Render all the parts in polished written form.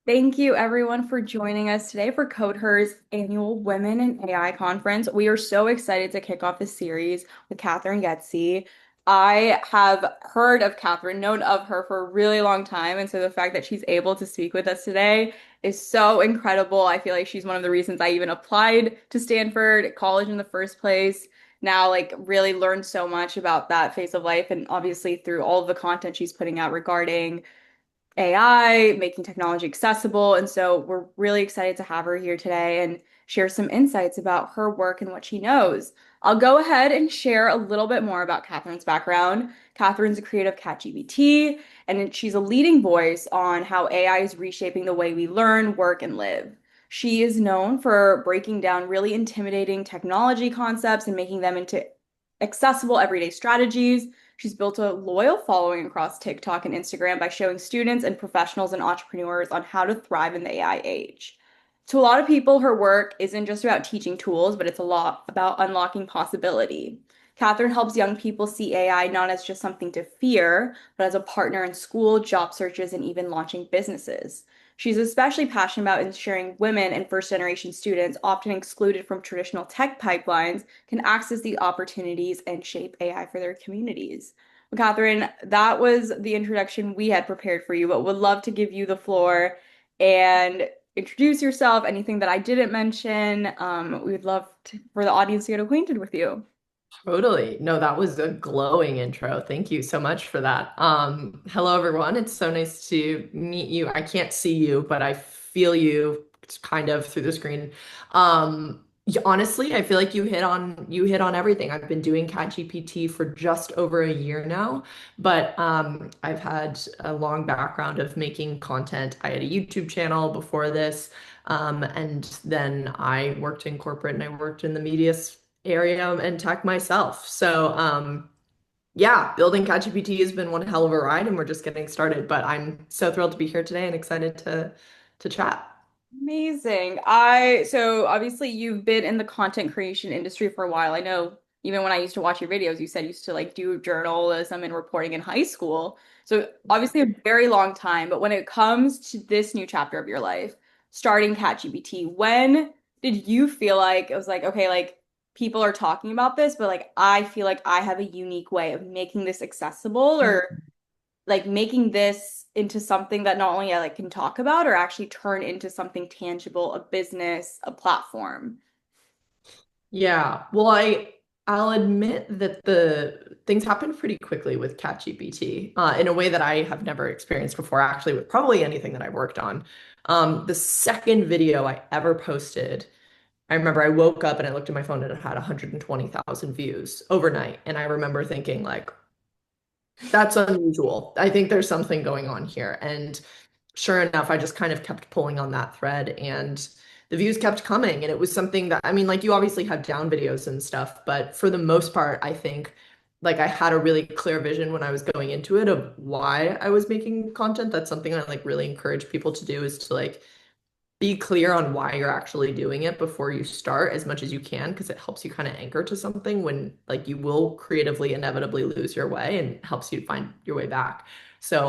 Thank you, everyone, for joining us today for codeHER's annual Women in AI conference. We are so excited to kick off this series with Catherine Goetze. I have heard of Catherine, known of her for a really long time, and so the fact that she's able to speak with us today is so incredible. I feel like she's one of the reasons I even applied to Stanford College in the first place. Now, like, really learned so much about that phase of life, and obviously through all of the content she's putting out regarding AI, making technology accessible. And so we're really excited to have her here today and share some insights about her work and what she knows. I'll go ahead and share a little bit more about Catherine's background. Catherine's a creator of CatGPT, and she's a leading voice on how AI is reshaping the way we learn, work, and live. She is known for breaking down really intimidating technology concepts and making them into accessible everyday strategies. She's built a loyal following across TikTok and Instagram by showing students and professionals and entrepreneurs on how to thrive in the AI age. To a lot of people, her work isn't just about teaching tools, but it's a lot about unlocking possibility. Catherine helps young people see AI not as just something to fear, but as a partner in school, job searches, and even launching businesses. She's especially passionate about ensuring women and first generation students, often excluded from traditional tech pipelines, can access the opportunities and shape AI for their communities. Well, Catherine, that was the introduction we had prepared for you, but would love to give you the floor and introduce yourself, anything that I didn't mention. We would love for the audience to get acquainted with you. Totally. No, that was a glowing intro. Thank you so much for that. Hello everyone. It's so nice to meet you. I can't see you, but I feel you kind of through the screen. Honestly, I feel like you hit on everything. I've been doing CatGPT for just over a year now, but I've had a long background of making content. I had a YouTube channel before this. And then I worked in corporate and I worked in the media area and tech myself. So, yeah, building ChatGPT has been one hell of a ride, and we're just getting started. But I'm so thrilled to be here today and excited to chat. Amazing. So obviously you've been in the content creation industry for a while. I know even when I used to watch your videos, you said you used to like do journalism and reporting in high school. So obviously a very long time, but when it comes to this new chapter of your life, starting ChatGPT, when did you feel like it was like, okay, like people are talking about this, but like I feel like I have a unique way of making this accessible or like making this into something that not only I like can talk about or actually turn into something tangible, a business, a platform. Yeah, well, I'll admit that the things happened pretty quickly with ChatGPT, in a way that I have never experienced before, actually, with probably anything that I've worked on. The second video I ever posted, I remember I woke up and I looked at my phone and it had 120,000 views overnight. And I remember thinking, like, that's unusual. I think there's something going on here. And sure enough, I just kind of kept pulling on that thread and the views kept coming. And it was something that, I mean, like you obviously have down videos and stuff, but for the most part, I think like I had a really clear vision when I was going into it of why I was making content. That's something I like really encourage people to do is to like be clear on why you're actually doing it before you start as much as you can because it helps you kind of anchor to something when like you will creatively inevitably lose your way and helps you find your way back. So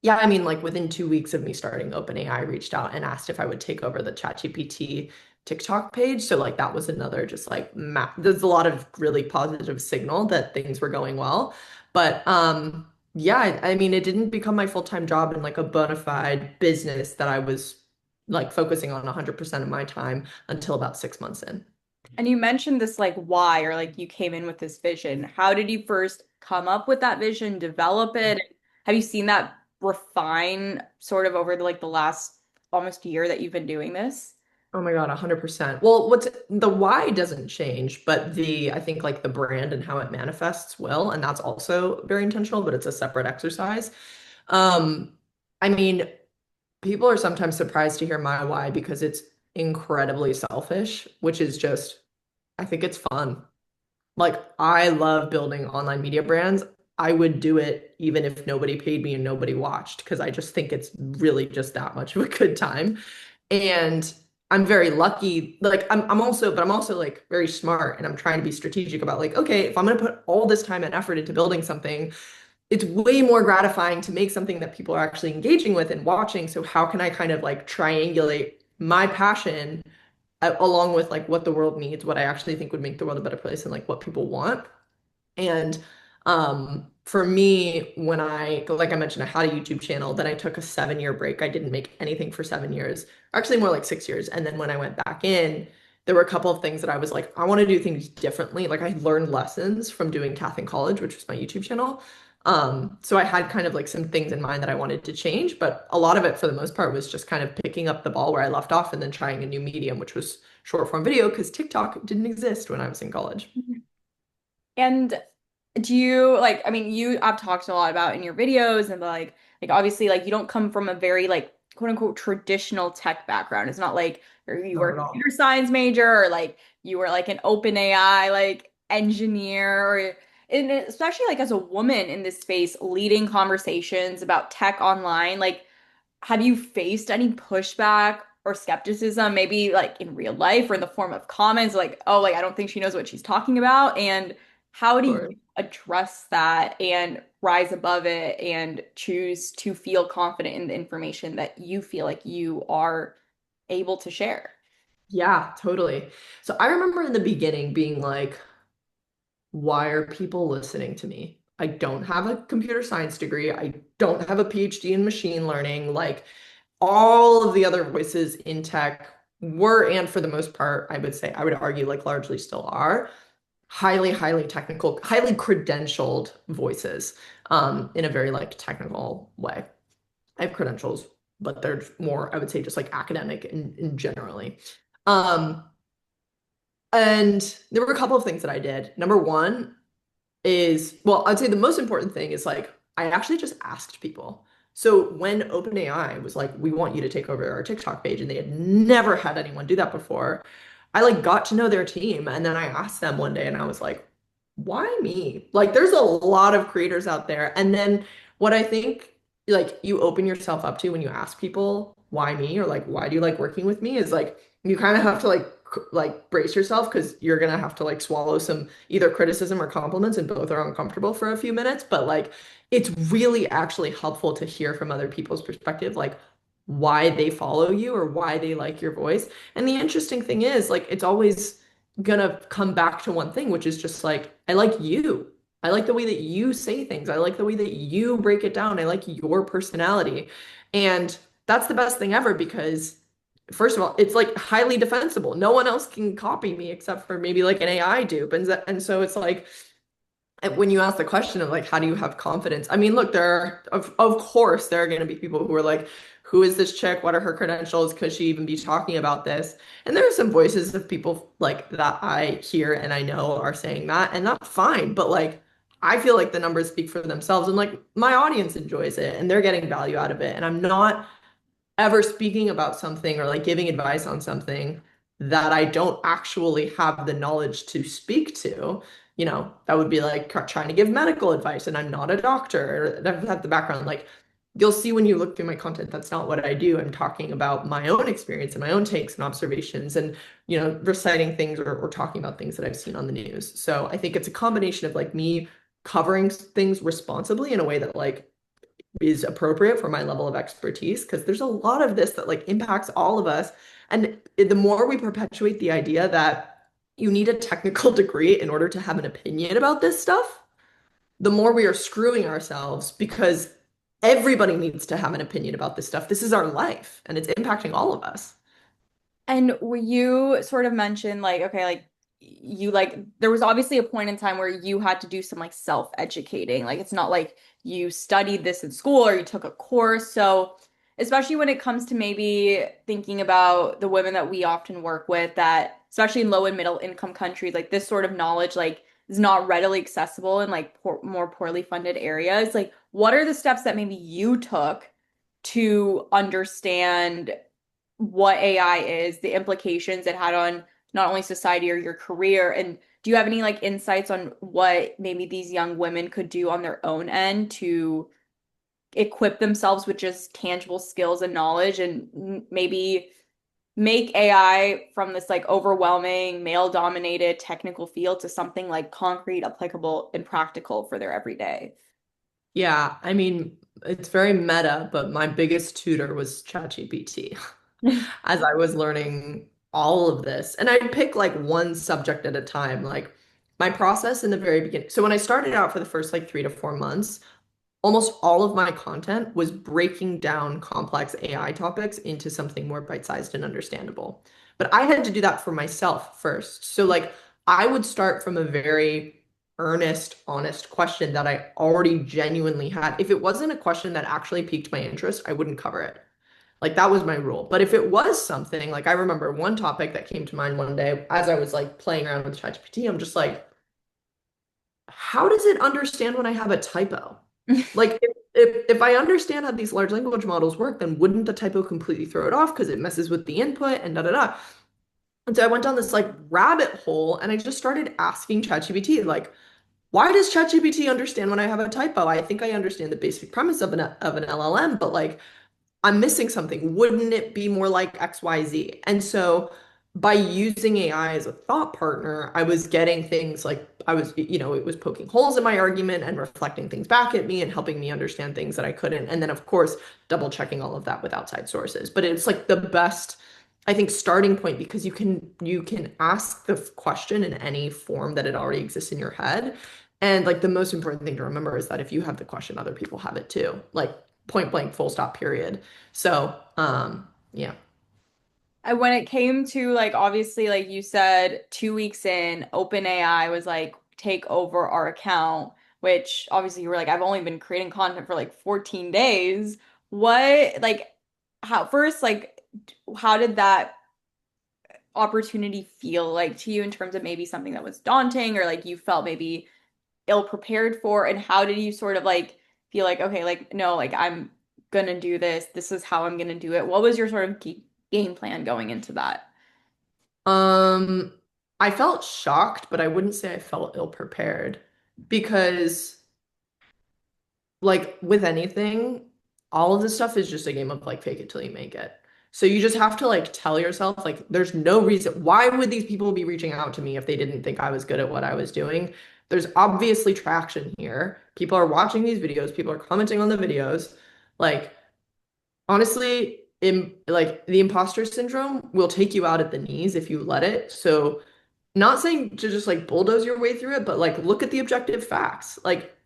yeah, I mean like within 2 weeks of me starting OpenAI, I reached out and asked if I would take over the ChatGPT TikTok page. So like that was another just like there's a lot of really positive signal that things were going well. But yeah, I mean it didn't become my full-time job in like a bona fide business that I was like focusing on 100% of my time until about 6 months in. And you mentioned this like why or like you came in with this vision. How did you first come up with that vision, develop it? Have you seen that refine sort of over like the last almost year that you've been doing this? Oh my God, 100%. Well, what's the why doesn't change, but the I think like the brand and how it manifests will, and that's also very intentional, but it's a separate exercise. Um, I mean, people are sometimes surprised to hear my why because it's incredibly selfish, which is just I think it's fun. Like I love building online media brands. I would do it even if nobody paid me and nobody watched because I just think it's really just that much of a good time. And I'm very lucky. Like I'm also like very smart and I'm trying to be strategic about like, okay, if I'm gonna put all this time and effort into building something, it's way more gratifying to make something that people are actually engaging with and watching. So how can I kind of like triangulate my passion along with like what the world needs, what I actually think would make the world a better place, and like what people want? And for me, when like I mentioned, I had a YouTube channel, then I took a 7 year break. I didn't make anything for 7 years, actually more like 6 years. And then when I went back in, there were a couple of things that I was like, I want to do things differently. Like I learned lessons from doing Cath in college, which was my YouTube channel. So I had kind of like some things in mind that I wanted to change, but a lot of it for the most part was just kind of picking up the ball where I left off and then trying a new medium, which was short form video because TikTok didn't exist when I was in college. And do you like, I mean, you have talked a lot about in your videos and like obviously like you don't come from a very like quote unquote traditional tech background. It's not like you were Not a at computer all. science major or like you were like an open AI like engineer or and especially like as a woman in this space leading conversations about tech online, like have you faced any pushback or skepticism, maybe like in real life or in the form of comments, like, oh, like I don't think she knows what she's talking about? And how do you Sure. address that and rise above it and choose to feel confident in the information that you feel like you are able to share? Yeah, totally. So I remember in the beginning being like, why are people listening to me? I don't have a computer science degree. I don't have a PhD in machine learning. Like all of the other voices in tech were, and for the most part, I would say, I would argue, like largely still are, highly, highly technical, highly credentialed voices, in a very like technical way. I have credentials, but they're more, I would say, just like academic and generally. Um, And there were a couple of things that I did. Number one is, well, I'd say the most important thing is like, I actually just asked people. So when OpenAI was like, we want you to take over our TikTok page, and they had never had anyone do that before, I like got to know their team. And then I asked them one day and I was like, why me? Like, there's a lot of creators out there. And then what I think like you open yourself up to when you ask people why me or like why do you like working with me is like you kind of have to like brace yourself because you're gonna have to like swallow some either criticism or compliments, and both are uncomfortable for a few minutes. But like it's really actually helpful to hear from other people's perspective, like why they follow you or why they like your voice. And the interesting thing is, like, it's always gonna come back to one thing, which is just like, I like you. I like the way that you say things. I like the way that you break it down. I like your personality. And that's the best thing ever because, first of all, it's like highly defensible. No one else can copy me except for maybe like an AI dupe. And so it's like, when you ask the question of like how do you have confidence, I mean, look, there are of course there are going to be people who are like, who is this chick, what are her credentials, could she even be talking about this? And there are some voices of people like that I hear and I know are saying that, and that's fine, but like I feel like the numbers speak for themselves, and like my audience enjoys it and they're getting value out of it, and I'm not ever speaking about something or like giving advice on something that I don't actually have the knowledge to speak to. That would be like trying to give medical advice, and I'm not a doctor or don't have the background. Like you'll see when you look through my content, that's not what I do. I'm talking about my own experience and my own takes and observations and, reciting things or talking about things that I've seen on the news. So I think it's a combination of like me covering things responsibly in a way that like is appropriate for my level of expertise because there's a lot of this that like impacts all of us. And the more we perpetuate the idea that you need a technical degree in order to have an opinion about this stuff, the more we are screwing ourselves because everybody needs to have an opinion about this stuff. This is our life and it's impacting all of us. And were you sort of mentioned like, okay, like you like there was obviously a point in time where you had to do some like self-educating. Like it's not like you studied this in school or you took a course. So especially when it comes to maybe thinking about the women that we often work with that especially in low and middle income countries, like this sort of knowledge like is not readily accessible in like more poorly funded areas. Like what are the steps that maybe you took to understand what AI is, the implications it had on not only society or your career, and do you have any like insights on what maybe these young women could do on their own end to equip themselves with just tangible skills and knowledge and maybe make AI from this like overwhelming male-dominated technical field to something like concrete, applicable, and practical for their everyday? Yeah, I mean, it's very meta, but my biggest tutor was ChatGPT as I was learning all of this. And I'd pick like one subject at a time. Like my process in the very beginning. So when I started out for the first like 3 to 4 months, almost all of my content was breaking down complex AI topics into something more bite-sized and understandable. But I had to do that for myself first. So like I would start from a very earnest, honest question that I already genuinely had. If it wasn't a question that actually piqued my interest, I wouldn't cover it. Like that was my rule. But if it was something, like I remember one topic that came to mind one day as I was like playing around with ChatGPT, I'm just like, how does it understand when I have a typo? Like if I understand how these large language models work, then wouldn't the typo completely throw it off because it messes with the input and da da da. And so I went down this like rabbit hole and I just started asking ChatGPT like, why does ChatGPT understand when I have a typo? I think I understand the basic premise of an LLM, but like I'm missing something. Wouldn't it be more like XYZ? And so by using AI as a thought partner, I was getting things like I was, it was poking holes in my argument and reflecting things back at me and helping me understand things that I couldn't. And then, of course, double checking all of that with outside sources. But it's like the best, I think, starting point because you can ask the question in any form that it already exists in your head. And like the most important thing to remember is that if you have the question, other people have it too. Like point blank, full stop, period. So, yeah. And when it came to like obviously like you said 2 weeks in, OpenAI was like take over our account, which obviously you were like I've only been creating content for like 14 days. What like how first like how did that opportunity feel like to you in terms of maybe something that was daunting or like you felt maybe ill prepared for, and how did you sort of like feel like okay like no like I'm gonna do this, this is how I'm gonna do it? What was your sort of game plan going into that? Um, I felt shocked, but I wouldn't say I felt ill prepared because, like, with anything, all of this stuff is just a game of like fake it till you make it. So you just have to like tell yourself, like, there's no reason. Why would these people be reaching out to me if they didn't think I was good at what I was doing? There's obviously traction here. People are watching these videos, people are commenting on the videos. Like, honestly, like the imposter syndrome will take you out at the knees if you let it. So, not saying to just like bulldoze your way through it, but like look at the objective facts. Like,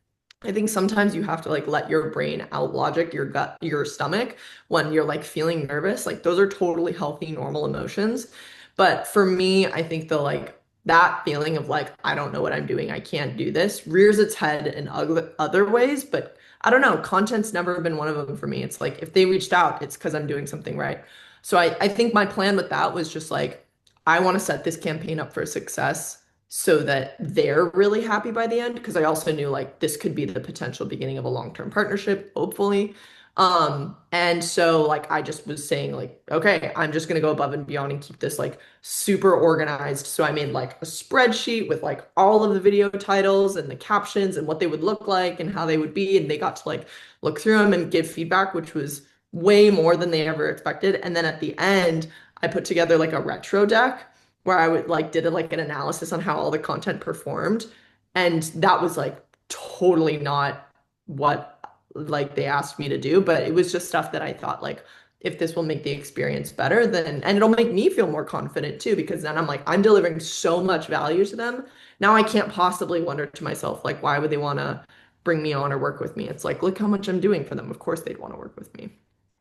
I think sometimes you have to like let your brain out logic your gut, your stomach when you're like feeling nervous. Like, those are totally healthy, normal emotions. But for me, I think the like that feeling of like, I don't know what I'm doing, I can't do this, rears its head in other ways. But I don't know, content's never been one of them for me. It's like if they reached out, it's because I'm doing something right. So I think my plan with that was just like, I want to set this campaign up for success so that they're really happy by the end. Because I also knew like this could be the potential beginning of a long-term partnership, hopefully. And so like I just was saying like, okay, I'm just gonna go above and beyond and keep this like super organized. So I made like a spreadsheet with like all of the video titles and the captions and what they would look like and how they would be. And they got to like look through them and give feedback, which was way more than they ever expected. And then at the end, I put together like a retro deck where I would like did a, like an analysis on how all the content performed. And that was like totally not what like they asked me to do, but it was just stuff that I thought like if this will make the experience better, then and it'll make me feel more confident too, because then I'm like, I'm delivering so much value to them. Now I can't possibly wonder to myself, like, why would they want to bring me on or work with me? It's like, look how much I'm doing for them. Of course they'd want to work with me.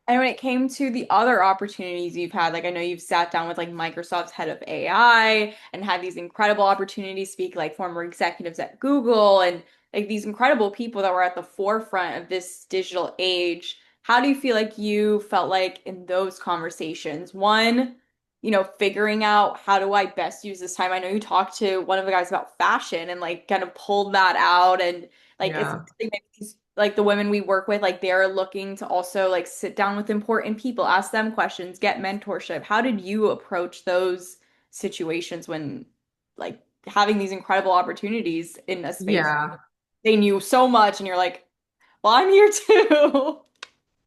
And when it came to the other opportunities you've had, like I know you've sat down with like Microsoft's head of AI and had these incredible opportunities, speak like former executives at Google and like these incredible people that were at the forefront of this digital age. How do you feel like you felt like in those conversations? One, figuring out how do I best use this time? I know you talked to one of the guys about fashion and like kind of pulled that out, and like it's Yeah. something that these like the women we work with, like they're looking to also like sit down with important people, ask them questions, get mentorship. How did you approach those situations when like having these incredible opportunities in a space Yeah. they knew so much and you're like, well, I'm here too.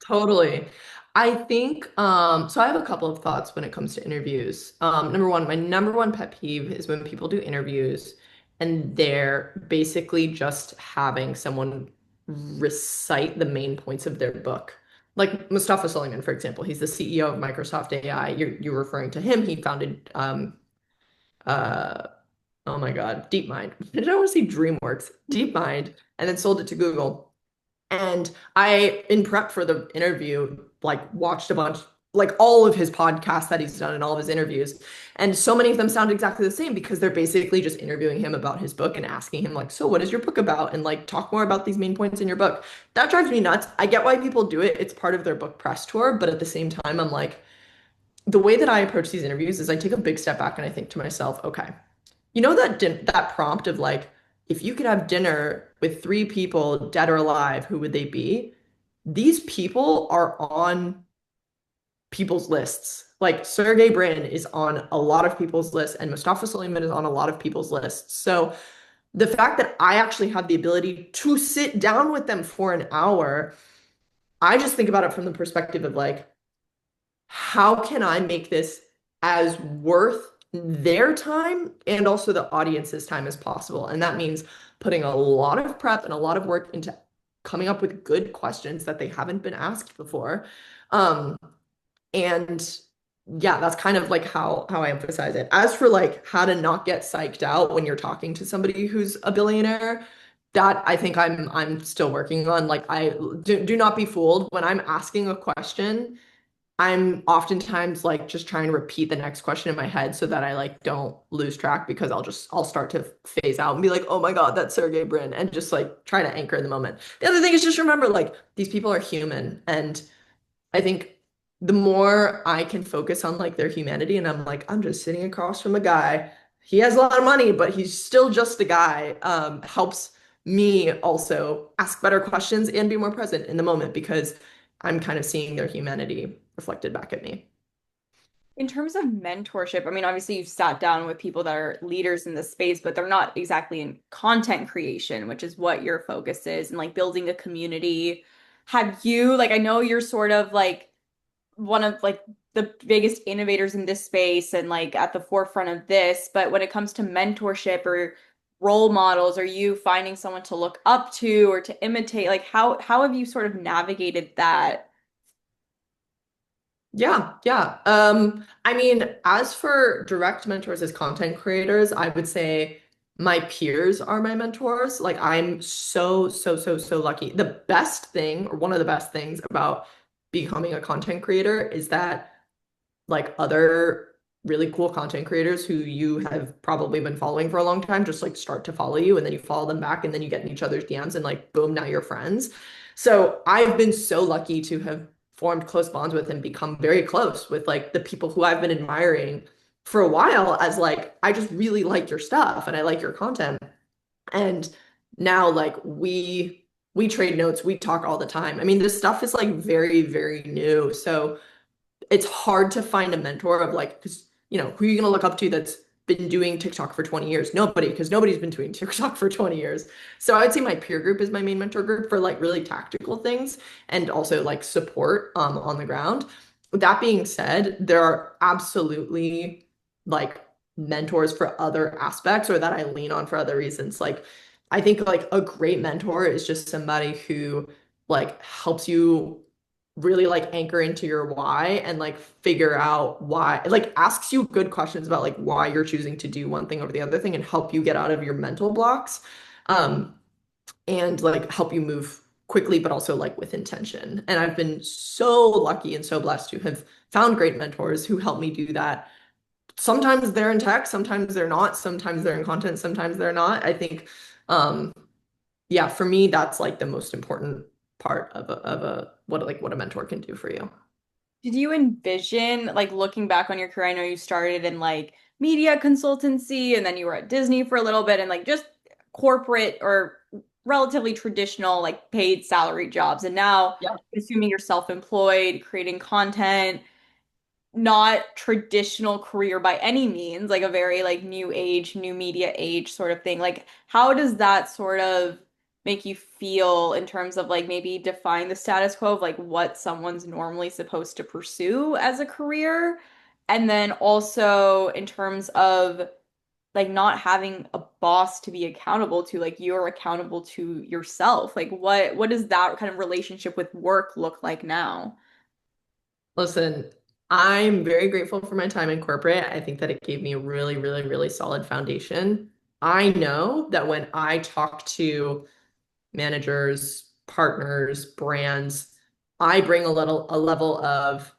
Totally. I think so I have a couple of thoughts when it comes to interviews. Number one, my number one pet peeve is when people do interviews and they're basically just having someone. recite the main points of their book. Like Mustafa Suleyman, for example, he's the CEO of Microsoft AI. You're referring to him. He founded uh oh my God, DeepMind. Did I want to say DreamWorks? DeepMind, and then sold it to Google. And I, in prep for the interview, like watched a bunch, like all of his podcasts that he's done and all of his interviews. And so many of them sound exactly the same because they're basically just interviewing him about his book and asking him, like, so what is your book about? And like, talk more about these main points in your book. That drives me nuts. I get why people do it. It's part of their book press tour. But at the same time, I'm like, the way that I approach these interviews is I take a big step back and I think to myself, okay, you know that prompt of like, if you could have dinner with three people, dead or alive, who would they be? These people are on people's lists. Like Sergey Brin is on a lot of people's lists, and Mustafa Suleyman is on a lot of people's lists. So the fact that I actually have the ability to sit down with them for an hour, I just think about it from the perspective of like, how can I make this as worth their time and also the audience's time as possible? And that means putting a lot of prep and a lot of work into coming up with good questions that they haven't been asked before. Um, and yeah, that's kind of like how I emphasize it. As for like how to not get psyched out when you're talking to somebody who's a billionaire, that I think I'm still working on. Like I do not be fooled when I'm asking a question. I'm oftentimes like just trying to repeat the next question in my head so that I like don't lose track because I'll start to phase out and be like, oh my God, that's Sergey Brin, and just like try to anchor in the moment. The other thing is just remember like these people are human, and I think the more I can focus on like their humanity, and I'm like, I'm just sitting across from a guy. He has a lot of money, but he's still just a guy, helps me also ask better questions and be more present in the moment because I'm kind of seeing their humanity reflected back at me. In terms of mentorship, I mean, obviously you've sat down with people that are leaders in the space, but they're not exactly in content creation, which is what your focus is, and like building a community. Have you, like, I know you're sort of like one of like the biggest innovators in this space and like at the forefront of this, but when it comes to mentorship or role models, are you finding someone to look up to or to imitate? Like how have you sort of navigated that? Yeah, yeah. I mean, as for direct mentors as content creators, I would say my peers are my mentors. Like I'm so lucky. The best thing, or one of the best things about becoming a content creator is that like other really cool content creators who you have probably been following for a long time just like start to follow you and then you follow them back and then you get in each other's DMs and like boom, now you're friends. So I've been so lucky to have formed close bonds with and become very close with like the people who I've been admiring for a while as like I just really like your stuff and I like your content. And now like we trade notes, we talk all the time. I mean, this stuff is like very new. So it's hard to find a mentor of like, because who are you gonna look up to that's been doing TikTok for 20 years? Nobody, because nobody's been doing TikTok for 20 years. So I would say my peer group is my main mentor group for like really tactical things and also like support on the ground. That being said, there are absolutely like mentors for other aspects or that I lean on for other reasons. Like I think like a great mentor is just somebody who like helps you really like anchor into your why and like figure out why, like asks you good questions about like why you're choosing to do one thing over the other thing and help you get out of your mental blocks. Um, and like help you move quickly, but also like with intention. And I've been so lucky and so blessed to have found great mentors who help me do that. Sometimes they're in tech, sometimes they're not, sometimes they're in content, sometimes they're not. I think, um, yeah, for me, that's like the most important part of a what a mentor can do for you. Did you envision, like looking back on your career? I know you started in like media consultancy and then you were at Disney for a little bit and like just corporate or relatively traditional, like paid salary jobs. And now, Yeah. assuming you're self-employed, creating content, not traditional career by any means, like a very like new age, new media age sort of thing. Like how does that sort of make you feel in terms of like maybe define the status quo of like what someone's normally supposed to pursue as a career? And then also in terms of like not having a boss to be accountable to, like you're accountable to yourself. Like what does that kind of relationship with work look like now? Listen, I'm very grateful for my time in corporate. I think that it gave me a really, really, really solid foundation. I know that when I talk to managers, partners, brands, I bring a level of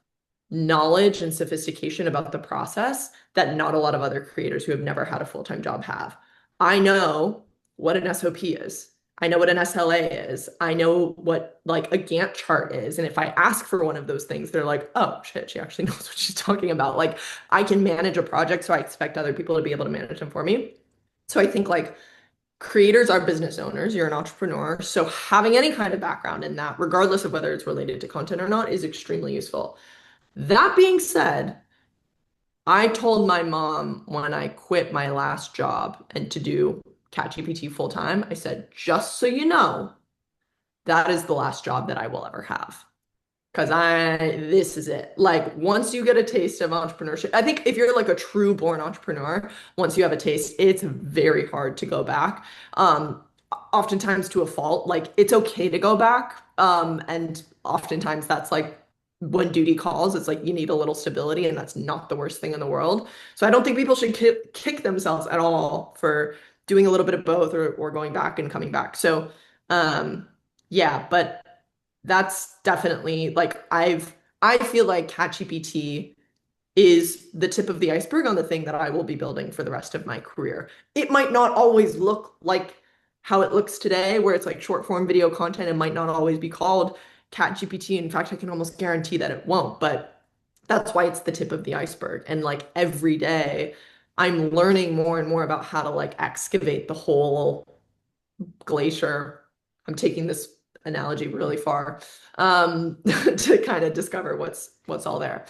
knowledge and sophistication about the process that not a lot of other creators who have never had a full-time job have. I know what an SOP is. I know what an SLA is. I know what like a Gantt chart is. And if I ask for one of those things, they're like, oh shit, she actually knows what she's talking about. Like I can manage a project, so I expect other people to be able to manage them for me. So I think like creators are business owners, you're an entrepreneur. So having any kind of background in that, regardless of whether it's related to content or not, is extremely useful. That being said, I told my mom when I quit my last job and to do CatGPT full time, I said, just so you know, that is the last job that I will ever have. Because this is it. Like, once you get a taste of entrepreneurship, I think if you're like a true born entrepreneur, once you have a taste, it's very hard to go back. Oftentimes to a fault, like, it's okay to go back. And oftentimes that's like when duty calls, it's like you need a little stability, and that's not the worst thing in the world. So I don't think people should kick themselves at all for doing a little bit of both or going back and coming back. So, yeah, but that's definitely like I feel like ChatGPT is the tip of the iceberg on the thing that I will be building for the rest of my career. It might not always look like how it looks today, where it's like short form video content. It might not always be called ChatGPT. In fact, I can almost guarantee that it won't, but that's why it's the tip of the iceberg. And like every day, I'm learning more and more about how to like excavate the whole glacier. I'm taking this analogy really far to kind of discover what's all there.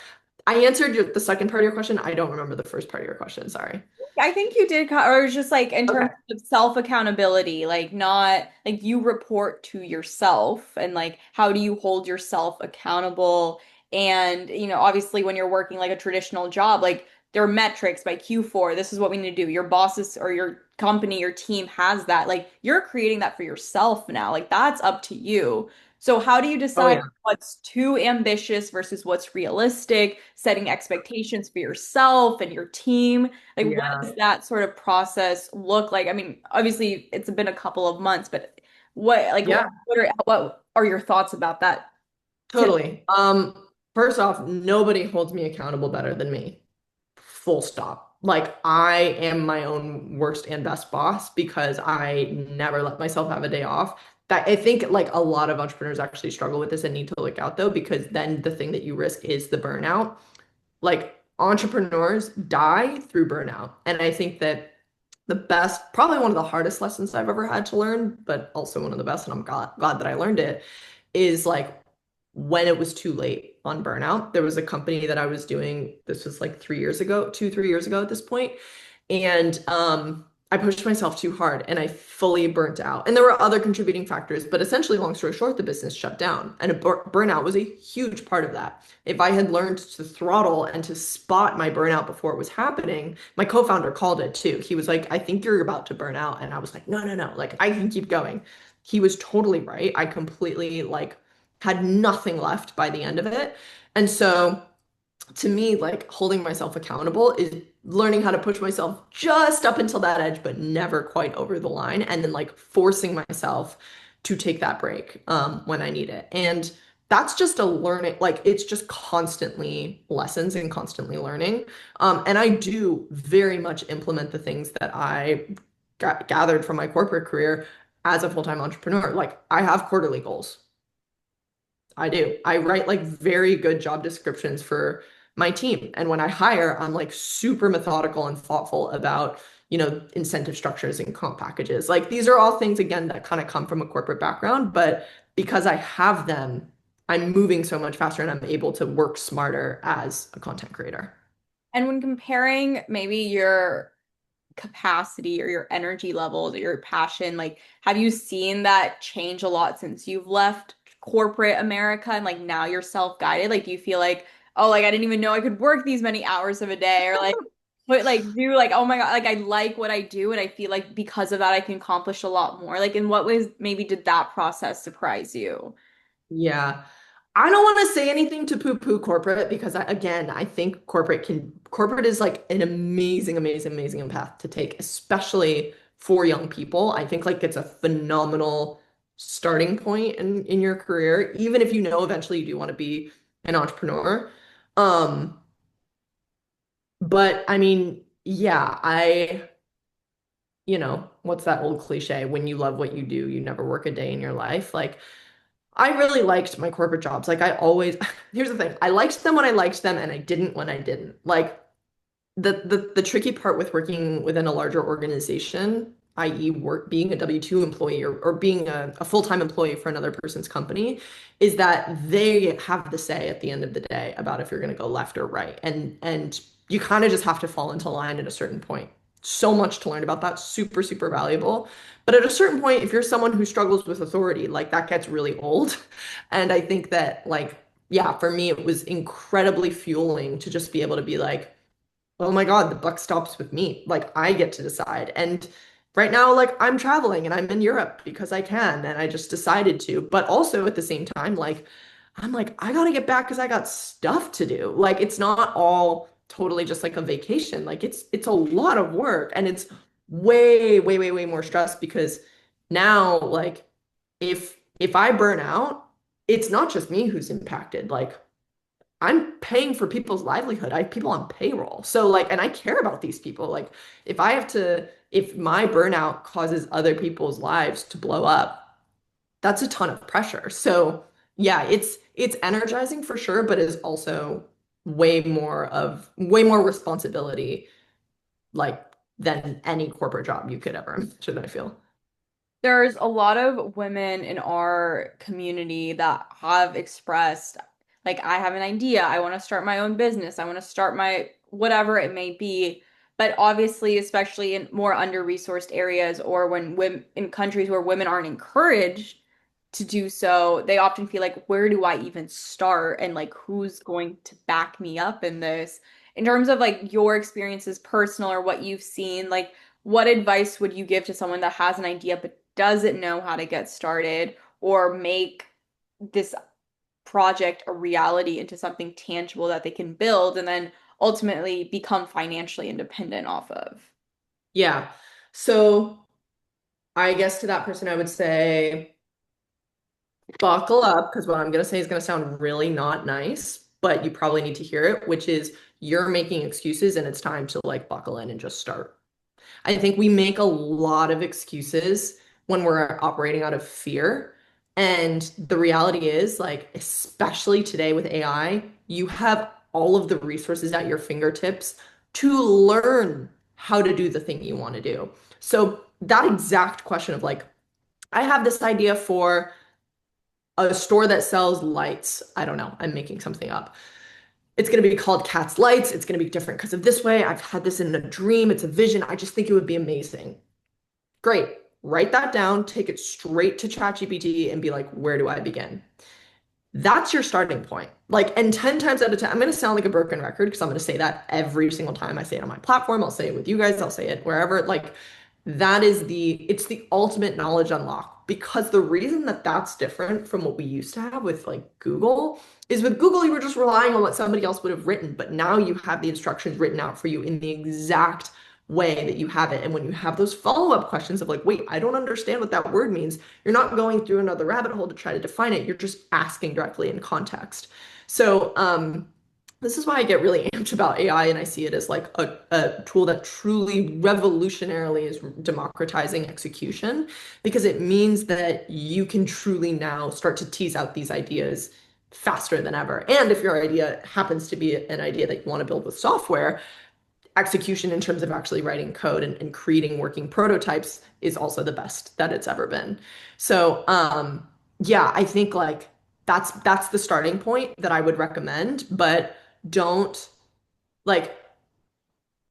I answered the second part of your question. I don't remember the first part of your question. Sorry. I think you did, or it's just like in terms Okay. of self accountability, like not like you report to yourself and like how do you hold yourself accountable? And, obviously when you're working like a traditional job, like there are metrics by Q4. This is what we need to do. Your bosses or your company, your team has that. Like you're creating that for yourself now. Like that's up to you. So how do you Oh decide yeah. what's too ambitious versus what's realistic, setting expectations for yourself and your team? Like, what Yeah. does that sort of process look like? I mean, obviously, it's been a couple of months, but Yeah, what are your thoughts about that tip? totally. First off, nobody holds me accountable better than me. Full stop. Like I am my own worst and best boss because I never let myself have a day off. That I think like a lot of entrepreneurs actually struggle with this and need to look out though, because then the thing that you risk is the burnout. Like entrepreneurs die through burnout. And I think that the best, probably one of the hardest lessons I've ever had to learn, but also one of the best, and I'm glad that I learned it, is like when it was too late on burnout. There was a company that I was doing, this was like 3 years ago, 3 years ago at this point, and I pushed myself too hard and I fully burnt out. And there were other contributing factors, but essentially, long story short, the business shut down. And burnout was a huge part of that. If I had learned to throttle and to spot my burnout before it was happening, my co-founder called it too. He was like, I think you're about to burn out. And I was like, no, no, no, like I can keep going. He was totally right. I completely like had nothing left by the end of it. And so to me, like holding myself accountable is learning how to push myself just up until that edge, but never quite over the line, and then like forcing myself to take that break when I need it. And that's just a learning, like it's just constantly lessons and constantly learning. And I do very much implement the things that I gathered from my corporate career as a full-time entrepreneur. Like I have quarterly goals. I do. I write like very good job descriptions for my team. And when I hire, I'm like super methodical and thoughtful about, incentive structures and comp packages. Like these are all things, again, that kind of come from a corporate background, but because I have them, I'm moving so much faster and I'm able to work smarter as a content creator. And when comparing maybe your capacity or your energy levels or your passion, like have you seen that change a lot since you've left corporate America and like now you're self-guided? Like do you feel like, oh, like I didn't even know I could work these many hours of a day or like but like do like oh my God, like I like what I do and I feel like because of that I can accomplish a lot more. Like in what ways maybe did that process surprise you? Yeah. I don't want to say anything to poo-poo corporate because again, I think corporate is like an amazing, amazing, amazing path to take, especially for young people. I think like it's a phenomenal starting point in your career, even if you know eventually you do want to be an entrepreneur. Um, but I mean, yeah, what's that old cliche? When you love what you do, you never work a day in your life. Like I really liked my corporate jobs. Like I always, here's the thing. I liked them when I liked them and I didn't when I didn't. Like the tricky part with working within a larger organization, i.e. work being a W-2 employee or being a full-time employee for another person's company, is that they have the say at the end of the day about if you're going to go left or right. And you kind of just have to fall into line at a certain point. So much to learn about that. Super, super valuable. But at a certain point, if you're someone who struggles with authority, like that gets really old. And I think that like, yeah, for me, it was incredibly fueling to just be able to be like, oh my God, the buck stops with me. Like I get to decide. And right now, like I'm traveling and I'm in Europe because I can and I just decided to. But also at the same time, like I'm like, I gotta get back because I got stuff to do. Like it's not all totally just like a vacation. Like it's a lot of work and it's way, way, way, way more stress because now like if I burn out, it's not just me who's impacted. Like I'm paying for people's livelihood. I have people on payroll. So like, and I care about these people. Like if my burnout causes other people's lives to blow up, that's a ton of pressure. So yeah, it's energizing for sure, but is also way more responsibility like than any corporate job you could ever imagine, I feel. There's a lot of women in our community that have expressed, like, I have an idea. I want to start my own business. I want to start my whatever it may be. But obviously, especially in more under-resourced areas or when women in countries where women aren't encouraged to do so, they often feel like, where do I even start? And like, who's going to back me up in this? In terms of like your experiences personal or what you've seen, like, what advice would you give to someone that has an idea but doesn't know how to get started or make this project a reality into something tangible that they can build and then ultimately become financially independent off of? Yeah. So I guess to that person, I would say buckle up because what I'm going to say is going to sound really not nice, but you probably need to hear it, which is you're making excuses and it's time to like buckle in and just start. I think we make a lot of excuses when we're operating out of fear. And the reality is, like, especially today with AI, you have all of the resources at your fingertips to learn how to do the thing you want to do. So that exact question of like, I have this idea for a store that sells lights. I don't know. I'm making something up. It's going to be called Cat's Lights. It's going to be different because of this way. I've had this in a dream. It's a vision. I just think it would be amazing. Great. Write that down, take it straight to ChatGPT and be like, where do I begin? That's your starting point. Like, and 10 times out of 10, I'm going to sound like a broken record because I'm going to say that every single time I say it on my platform. I'll say it with you guys. I'll say it wherever. Like, it's the ultimate knowledge unlock because the reason that that's different from what we used to have with like Google is with Google, you were just relying on what somebody else would have written, but now you have the instructions written out for you in the exact way that you have it. And when you have those follow-up questions of like, wait, I don't understand what that word means, you're not going through another rabbit hole to try to define it. You're just asking directly in context. So, this is why I get really amped about AI and I see it as like a tool that truly revolutionarily is democratizing execution because it means that you can truly now start to tease out these ideas faster than ever. And if your idea happens to be an idea that you want to build with software, execution in terms of actually writing code and creating working prototypes is also the best that it's ever been. So, yeah, I think like that's the starting point that I would recommend, but don't like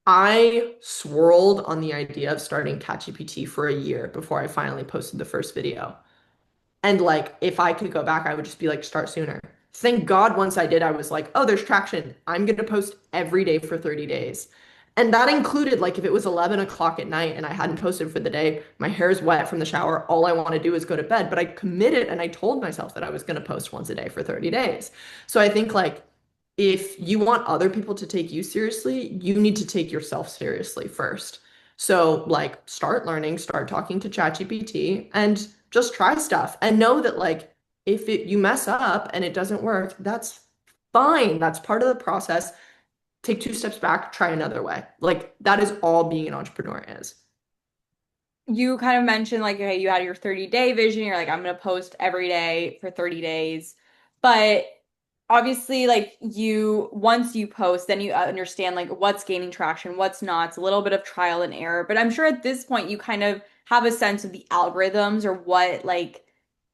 I swirled on the idea of starting CatGPT for a year before I finally posted the first video. And like, if I could go back, I would just be like, start sooner. Thank God once I did, I was like, oh, there's traction. I'm going to post every day for 30 days. And that included like if it was 11 o'clock at night and I hadn't posted for the day, my hair's wet from the shower, all I want to do is go to bed. But I committed and I told myself that I was going to post once a day for 30 days. So I think like if you want other people to take you seriously, you need to take yourself seriously first. So like start learning, start talking to ChatGPT and just try stuff and know that like if you mess up and it doesn't work, that's fine. That's part of the process. Take two steps back, try another way. Like that is all being an entrepreneur is. You kind of mentioned like, okay, you had your 30-day vision. You're like, I'm gonna post every day for 30 days. But obviously, like you once you post, then you understand like what's gaining traction, what's not. It's a little bit of trial and error. But I'm sure at this point you kind of have a sense of the algorithms or what like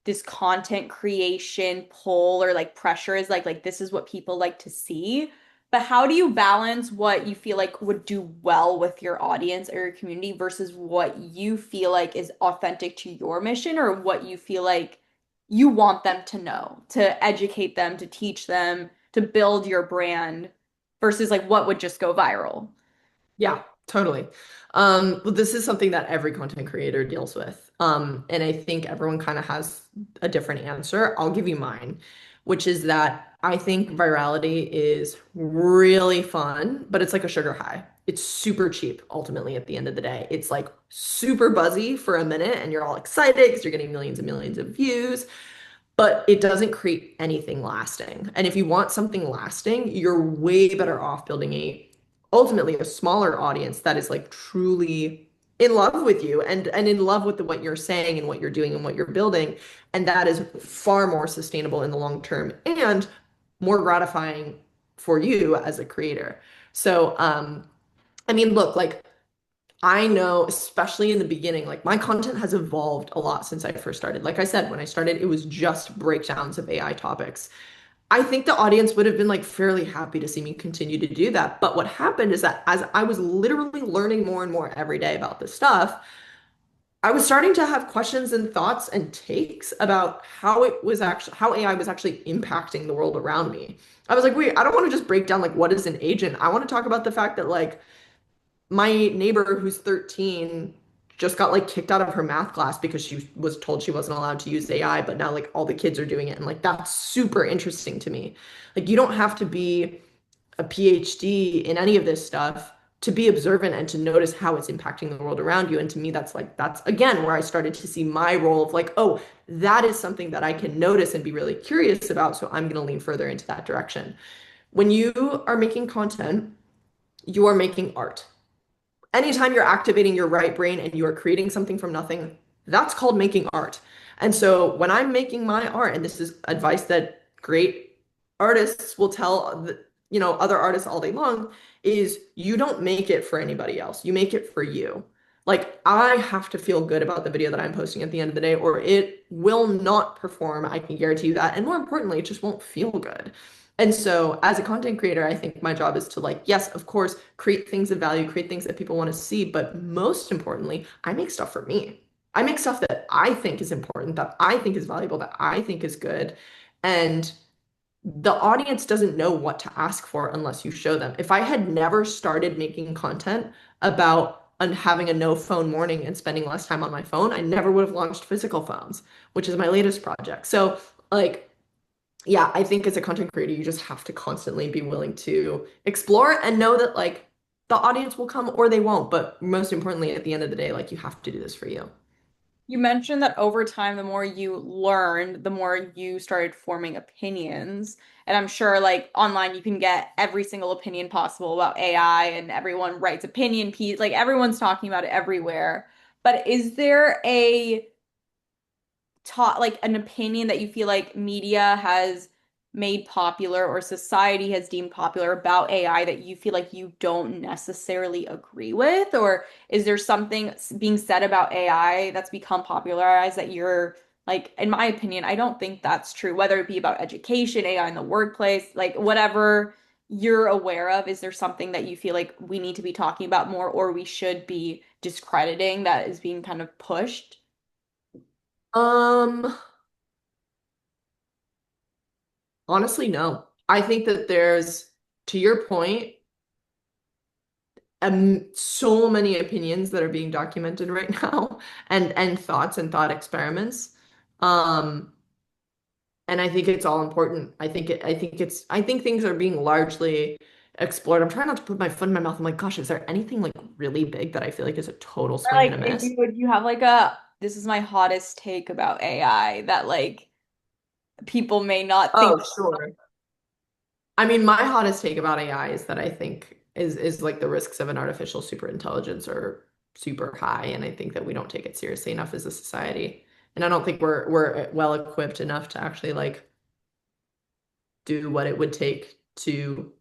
this content creation pull or like pressure is like this is what people like to see. But how do you balance what you feel like would do well with your audience or your community versus what you feel like is authentic to your mission or what you feel like you want them to know, to educate them, to teach them, to build your brand versus like what would just go viral? Yeah, totally. Well, this is something that every content creator deals with. And I think everyone kind of has a different answer. I'll give you mine, which is that I think virality is really fun, but it's like a sugar high. It's super cheap ultimately at the end of the day. It's like super buzzy for a minute and you're all excited because you're getting millions and millions of views, but it doesn't create anything lasting. And if you want something lasting, you're way better off building ultimately a smaller audience that is like truly in love with you and in love with what you're saying and what you're doing and what you're building. And that is far more sustainable in the long term and more gratifying for you as a creator. So, I mean, look, like I know, especially in the beginning, like my content has evolved a lot since I first started. Like I said, when I started, it was just breakdowns of AI topics. I think the audience would have been like fairly happy to see me continue to do that. But what happened is that as I was literally learning more and more every day about this stuff, I was starting to have questions and thoughts and takes about how AI was actually impacting the world around me. I was like, wait, I don't want to just break down like what is an agent. I want to talk about the fact that like my neighbor who's 13 just got like kicked out of her math class because she was told she wasn't allowed to use AI, but now like all the kids are doing it. And like that's super interesting to me. Like you don't have to be a PhD in any of this stuff to be observant and to notice how it's impacting the world around you. And to me, that's again where I started to see my role of like, oh, that is something that I can notice and be really curious about. So I'm going to lean further into that direction. When you are making content, you are making art. Anytime you're activating your right brain and you are creating something from nothing, that's called making art. And so when I'm making my art, and this is advice that great artists will tell other artists all day long, is you don't make it for anybody else. You make it for you. Like I have to feel good about the video that I'm posting at the end of the day, or it will not perform. I can guarantee you that. And more importantly, it just won't feel good. And so, as a content creator, I think my job is to like, yes, of course, create things of value, create things that people want to see, but most importantly, I make stuff for me. I make stuff that I think is important, that I think is valuable, that I think is good. And the audience doesn't know what to ask for unless you show them. If I had never started making content about having a no phone morning and spending less time on my phone, I never would have launched physical phones, which is my latest project. So, like, yeah, I think as a content creator, you just have to constantly be willing to explore and know that like the audience will come or they won't. But most importantly, at the end of the day, like you have to do this for you. You mentioned that over time, the more you learned, the more you started forming opinions. And I'm sure, like online, you can get every single opinion possible about AI, and everyone writes opinion piece. Like everyone's talking about it everywhere. But is there a taught like an opinion that you feel like media has made popular or society has deemed popular about AI that you feel like you don't necessarily agree with? Or is there something being said about AI that's become popularized that you're like, in my opinion, I don't think that's true, whether it be about education, AI in the workplace, like whatever you're aware of, is there something that you feel like we need to be talking about more or we should be discrediting that is being kind of pushed? Um, Honestly, no. I think that to your point, so many opinions that are being documented right now and thoughts and thought experiments. Um, and I think it's all important. I think things are being largely explored. I'm trying not to put my foot in my mouth. I'm like, gosh, is there anything like really big that I feel like is a total Or swing and like a if miss? you would you have like a this is my hottest take about AI that like people may not think. Oh, sure. I mean, my hottest take about AI is that I think is like the risks of an artificial superintelligence are super high, and I think that we don't take it seriously enough as a society. And I don't think we're well equipped enough to actually like do what it would take to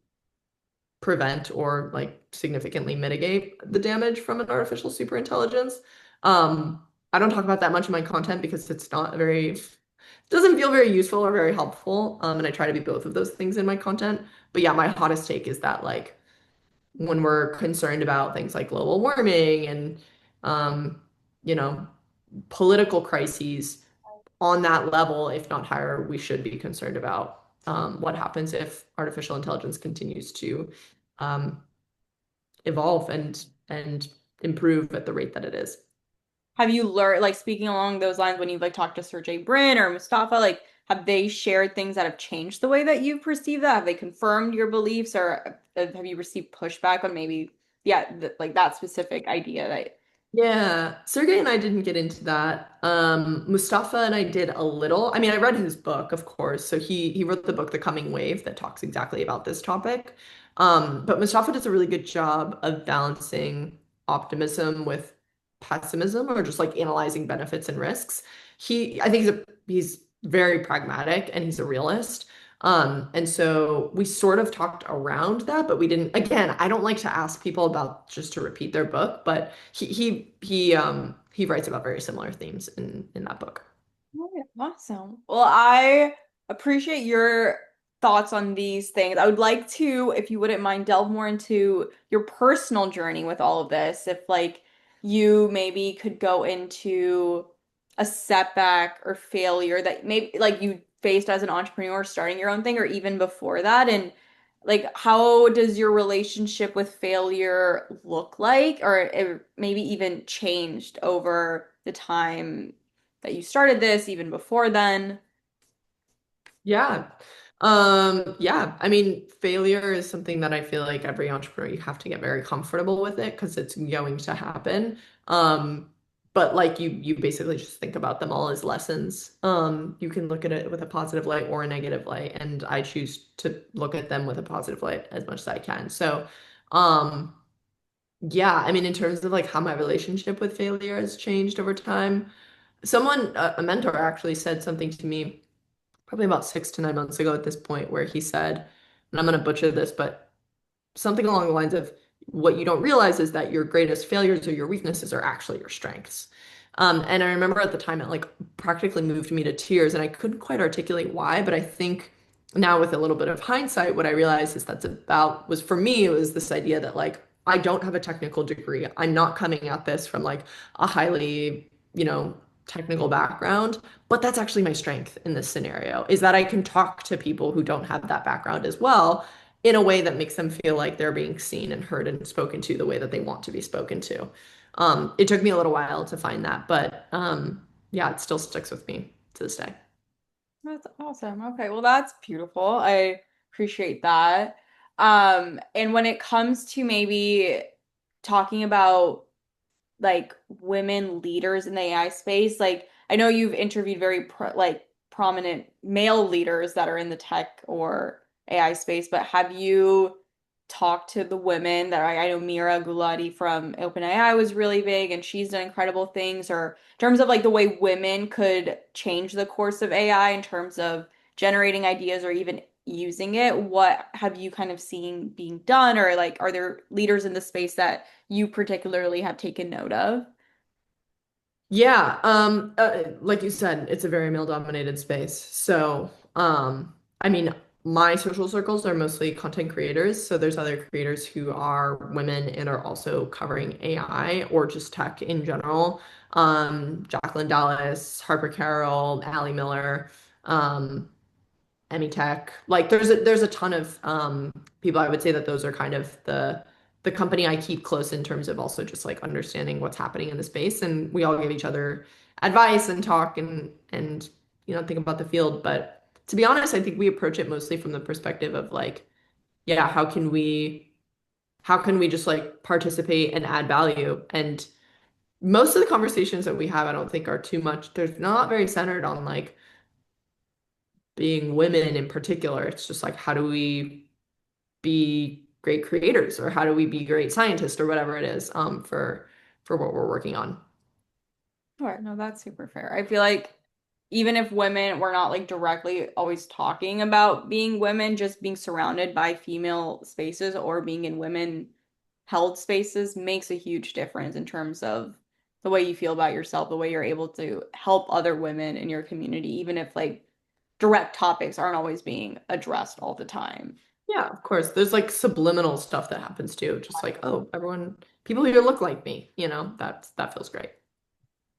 prevent or like significantly mitigate the damage from an artificial superintelligence. I don't talk about that much in my content because it's not very, it doesn't feel very useful or very helpful. And I try to be both of those things in my content. But yeah, my hottest take is that like when we're concerned about things like global warming and um, you know, political crises on that level, if not higher, we should be concerned about what happens if artificial intelligence continues to um, evolve and improve at the rate that it is. Have you learned, like speaking along those lines, when you've like talked to Sergey Brin or Mustafa, like have they shared things that have changed the way that you perceive that? Have they confirmed your beliefs, or have you received pushback on maybe, yeah, th like that specific idea that, Yeah, Sergey and I didn't get into that. Mustafa and I did a little. I mean, I read his book, of course. So he wrote the book The Coming Wave that talks exactly about this topic. But Mustafa does a really good job of balancing optimism with pessimism or just like analyzing benefits and risks. I think he's very pragmatic and he's a realist. And so we sort of talked around that, but we didn't, again, I don't like to ask people about just to repeat their book, but he writes about very similar themes in that book. oh, yeah, awesome. Well, I appreciate your thoughts on these things. I would like to, if you wouldn't mind, delve more into your personal journey with all of this. If like you maybe could go into a setback or failure that maybe like you faced as an entrepreneur starting your own thing or even before that, and like how does your relationship with failure look like, or it maybe even changed over the time that you started this, even before then? Yeah. Yeah, I mean, failure is something that I feel like every entrepreneur you have to get very comfortable with it because it's going to happen. Um, but like you basically just think about them all as lessons. You can look at it with a positive light or a negative light, and I choose to look at them with a positive light as much as I can. So, um, yeah, I mean, in terms of like how my relationship with failure has changed over time, a mentor actually said something to me probably about 6 to 9 months ago at this point, where he said, and I'm going to butcher this, but something along the lines of what you don't realize is that your greatest failures or your weaknesses are actually your strengths. And I remember at the time it like practically moved me to tears, and I couldn't quite articulate why, but I think now with a little bit of hindsight, what I realized is was for me, it was this idea that like I don't have a technical degree. I'm not coming at this from like a highly, technical background, but that's actually my strength in this scenario is that I can talk to people who don't have that background as well in a way that makes them feel like they're being seen and heard and spoken to the way that they want to be spoken to. It took me a little while to find that, but yeah, it still sticks with me to this day. That's awesome. Okay, well, that's beautiful. I appreciate that. And when it comes to maybe talking about like women leaders in the AI space, like I know you've interviewed very like prominent male leaders that are in the tech or AI space, but have you talked to the women that I know Mira Gulati from OpenAI was really big and she's done incredible things, or in terms of like the way women could change the course of AI in terms of generating ideas or even using it, what have you kind of seen being done, or like are there leaders in the space that you particularly have taken note of? Yeah, like you said, it's a very male-dominated space. So, I mean, my social circles are mostly content creators. So there's other creators who are women and are also covering AI or just tech in general. Jacqueline Dallas, Harper Carroll, Allie Miller, um, Emmy Tech. Like there's a ton of people. I would say that those are kind of the the company I keep close in terms of also just like understanding what's happening in the space. And we all give each other advice and talk and think about the field. But to be honest, I think we approach it mostly from the perspective of like, yeah, how can we just like participate and add value? And most of the conversations that we have, I don't think are too much, they're not very centered on like being women in particular. It's just like how do we be great creators or how do we be great scientists or whatever it is for what we're working on. Sure, no, that's super fair. I feel like even if women, we're not like directly always talking about being women, just being surrounded by female spaces or being in women held spaces makes a huge difference in terms of the way you feel about yourself, the way you're able to help other women in your community, even if like direct topics aren't always being addressed all the time. Yeah, of course. There's like subliminal stuff that happens too. Just like, oh, people here look like me, that feels great.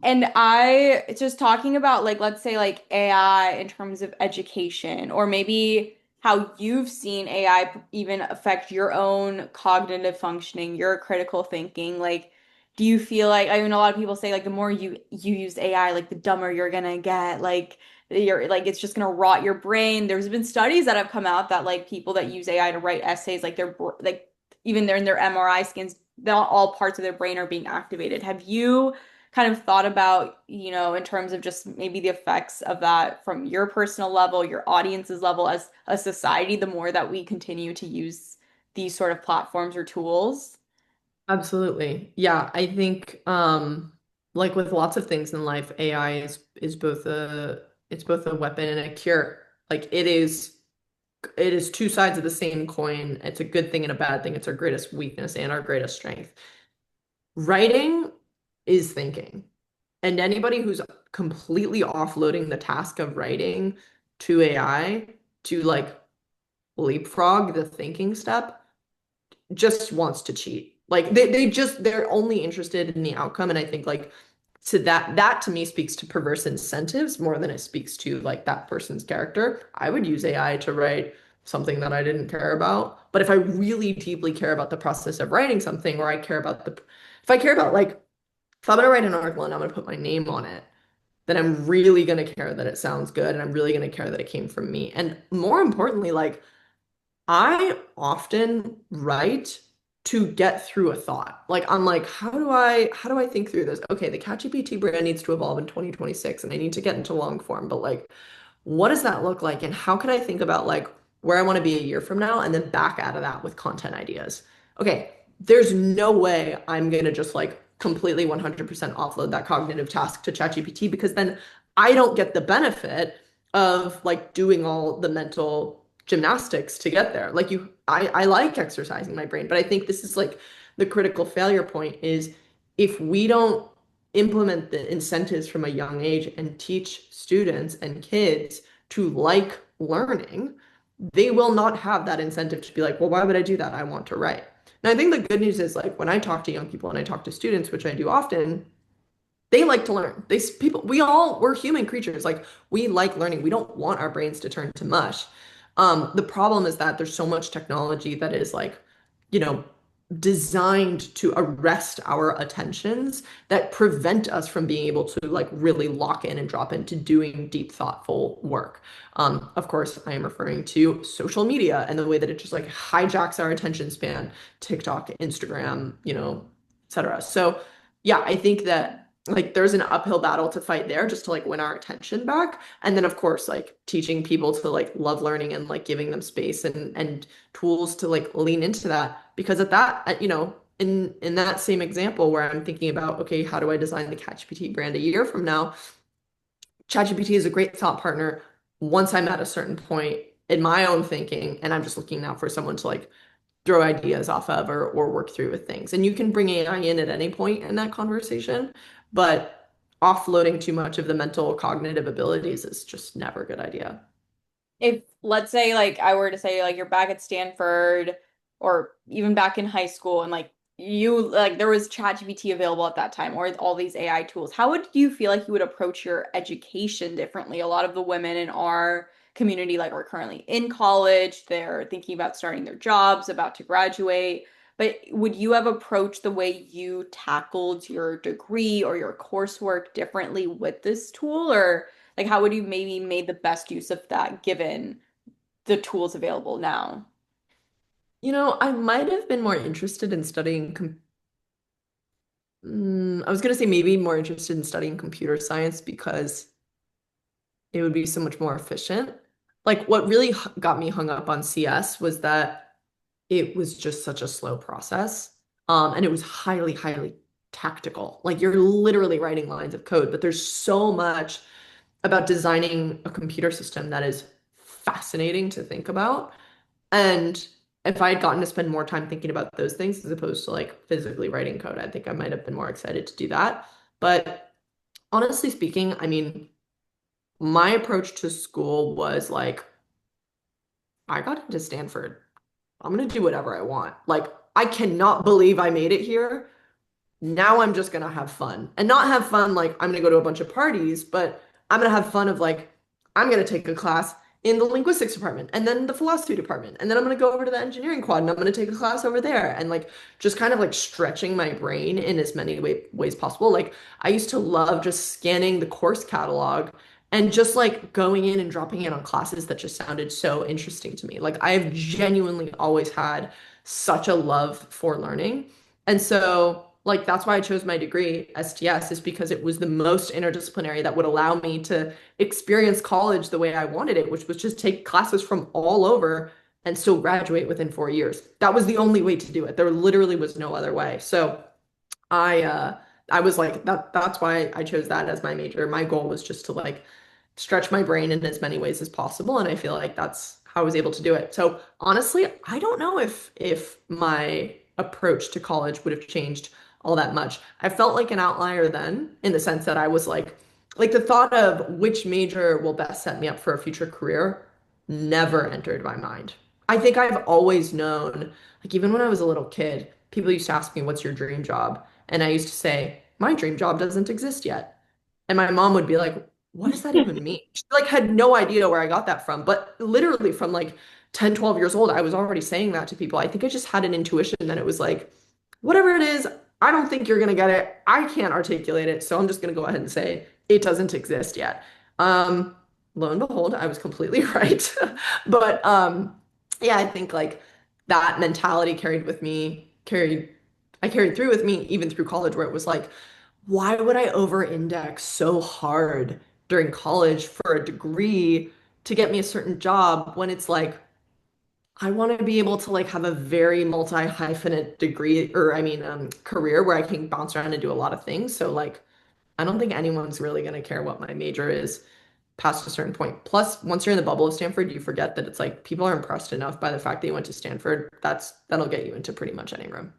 And I just talking about like let's say like AI in terms of education or maybe how you've seen AI even affect your own cognitive functioning, your critical thinking. Like, do you feel like I mean a lot of people say like the more you use AI, like the dumber you're gonna get, like you're like it's just gonna rot your brain. There's been studies that have come out that like people that use AI to write essays, like like even they're in their MRI scans, not all parts of their brain are being activated. Have you kind of thought about, in terms of just maybe the effects of that from your personal level, your audience's level as a society, the more that we continue to use these sort of platforms or tools? Absolutely. Yeah, I think like with lots of things in life, AI is both a weapon and a cure. Like it is two sides of the same coin. It's a good thing and a bad thing. It's our greatest weakness and our greatest strength. Writing is thinking. And anybody who's completely offloading the task of writing to AI to like leapfrog the thinking step just wants to cheat. Like they're only interested in the outcome. And I think like to that to me speaks to perverse incentives more than it speaks to like that person's character. I would use AI to write something that I didn't care about. But if I really deeply care about the process of writing something, or I care about if I care about like, if I'm gonna write an article and I'm gonna put my name on it, then I'm really gonna care that it sounds good and I'm really gonna care that it came from me. And more importantly, like I often write to get through a thought. Like I'm like, how do I think through this? Okay, the CatGPT brand needs to evolve in 2026 and I need to get into long form, but like what does that look like? And how can I think about like where I want to be a year from now and then back out of that with content ideas? Okay, there's no way I'm gonna just like completely 100% offload that cognitive task to ChatGPT because then I don't get the benefit of like doing all the mental gymnastics to get there. Like I like exercising my brain, but I think this is like the critical failure point is if we don't implement the incentives from a young age and teach students and kids to like learning, they will not have that incentive to be like, well, why would I do that? I want to write. And I think the good news is like when I talk to young people and I talk to students, which I do often, they like to learn. We're human creatures. Like we like learning. We don't want our brains to turn to mush. The problem is that there's so much technology that is like, you know, designed to arrest our attentions that prevent us from being able to like really lock in and drop into doing deep, thoughtful work. Of course, I am referring to social media and the way that it just like hijacks our attention span, TikTok, Instagram, et cetera. So yeah, I think that like there's an uphill battle to fight there just to like win our attention back. And then of course, like teaching people to like love learning and like giving them space and tools to like lean into that. Because at that, in that same example where I'm thinking about, okay, how do I design the CatGPT brand a year from now? ChatGPT is a great thought partner once I'm at a certain point in my own thinking, and I'm just looking now for someone to like throw ideas off of or work through with things. And you can bring AI in at any point in that conversation, but offloading too much of the mental cognitive abilities is just never a good idea. If let's say like I were to say like you're back at Stanford or even back in high school and like you like there was ChatGPT available at that time or all these AI tools, how would you feel like you would approach your education differently? A lot of the women in our community like are currently in college, they're thinking about starting their jobs, about to graduate. But would you have approached the way you tackled your degree or your coursework differently with this tool? Or like how would you maybe made the best use of that given the tools available now? I might have been more interested in studying I was gonna say maybe more interested in studying computer science because it would be so much more efficient. Like what really got me hung up on CS was that it was just such a slow process. And it was highly, highly tactical. Like you're literally writing lines of code, but there's so much about designing a computer system that is fascinating to think about. And if I had gotten to spend more time thinking about those things as opposed to like physically writing code, I think I might have been more excited to do that. But honestly speaking, I mean, my approach to school was like, I got into Stanford. I'm gonna do whatever I want. Like, I cannot believe I made it here. Now I'm just gonna have fun. And not have fun like I'm gonna go to a bunch of parties, but I'm gonna have fun of like, I'm gonna take a class in the linguistics department and then the philosophy department. And then I'm gonna go over to the engineering quad and I'm gonna take a class over there. And like just kind of like stretching my brain in as many ways possible. Like I used to love just scanning the course catalog and just like going in and dropping in on classes that just sounded so interesting to me. Like I have genuinely always had such a love for learning. And so, like, that's why I chose my degree, STS, is because it was the most interdisciplinary that would allow me to experience college the way I wanted it, which was just take classes from all over and still graduate within 4 years. That was the only way to do it. There literally was no other way. So I was like that's why I chose that as my major. My goal was just to like stretch my brain in as many ways as possible, and I feel like that's how I was able to do it. So honestly, I don't know if my approach to college would have changed all that much. I felt like an outlier then in the sense that I was like the thought of which major will best set me up for a future career never entered my mind. I think I've always known, like even when I was a little kid, people used to ask me, "What's your dream job?" And I used to say, "My dream job doesn't exist yet." And my mom would be like, "What does that even mean?" She like had no idea where I got that from. But literally from like 10, 12 years old, I was already saying that to people. I think I just had an intuition that it was like, whatever it is, I don't think you're gonna get it. I can't articulate it, so I'm just gonna go ahead and say it doesn't exist yet. Um, Lo and behold, I was completely right. But yeah, I think like that mentality I carried through with me even through college where it was like, why would I over-index so hard during college for a degree to get me a certain job when it's like I want to be able to like have a very multi-hyphenate degree or I mean career where I can bounce around and do a lot of things. So like I don't think anyone's really going to care what my major is past a certain point. Plus, once you're in the bubble of Stanford, you forget that it's like people are impressed enough by the fact that you went to Stanford. That'll get you into pretty much any room.